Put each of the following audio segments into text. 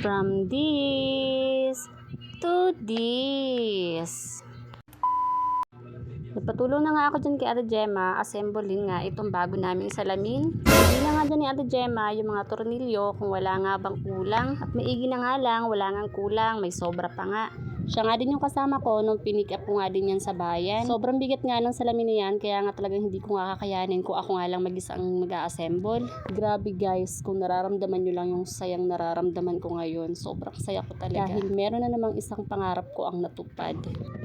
From this to this. Nagpatulong na nga ako dyan kay Ate Gemma, assemblein nga itong bago naming salamin. Hindi na nga dyan ni Ate Gemma yung mga tornilyo kung wala nga bang kulang. At maigi na nga lang, wala nga kulang, may sobra pa nga. Siya nga din yung kasama ko nung pinick up ko nga din yan sa bayan. Sobrang bigat nga ng salamin na yan, kaya nga talagang hindi ko nga kakayanin kung ako nga lang mag-isa ang mag-a-assemble. Grabe guys, kung nararamdaman nyo lang yung sayang nararamdaman ko ngayon, sobrang saya ko talaga. Dahil meron na namang isang pangarap ko ang natupad.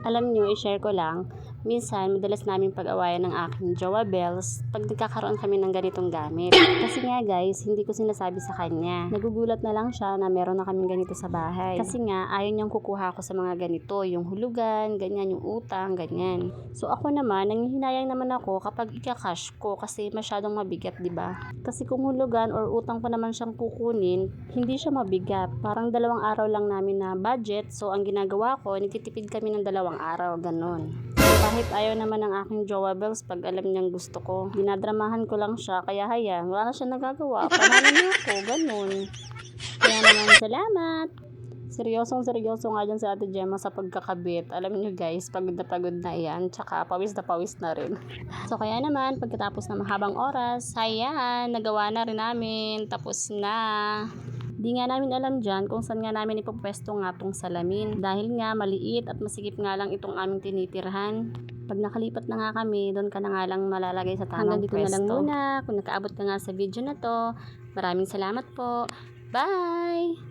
Alam nyo, i-share ko lang, minsan madalas namin pag-awayan ng aking jowa Bells pag nagkakaroon kami ng ganitong gamit. Kasi nga guys, hindi ko sinasabi sa kanya. Nagugulat na lang siya na meron na kaming ganito sa bahay. Kasi nga, ayaw niyang kukuha ko sa mga ganito, yung hulugan, ganyan, yung utang, ganyan. So ako naman, nanghihinayang naman ako kapag ika-cash ko kasi masyadong mabigat, di ba? Kasi kung hulugan or utang pa naman siyang kukunin, hindi siya mabigat. Parang 2 araw lang namin na budget, so ang ginagawa ko, nagtitipid kami ng 2 araw, ganun. Kahit ayaw naman ng aking jowa Bells pag alam niyang gusto ko, dinadramahan ko lang siya, kaya hayang, wala na siya nagagawa, panalo niya ako, ganun. Kaya naman salamat. Seryoso nga dyan si Ate Gemma sa pagkakabit. Alam nyo guys, pagod na yan. Tsaka pawis na rin. So kaya naman, pagkatapos ng mahabang oras, ayan, nagawa na rin namin. Tapos na. Di nga namin alam dyan kung saan nga namin ipopwesto nga tong salamin. Dahil nga maliit at masikip nga lang itong aming tinitirhan. Pag nakalipat na nga kami, doon ka na nga lang malalagay sa tamang pwesto. Hanggang dito na lang muna. Kung nakaabot ka nga sa video na to, maraming salamat po. Bye!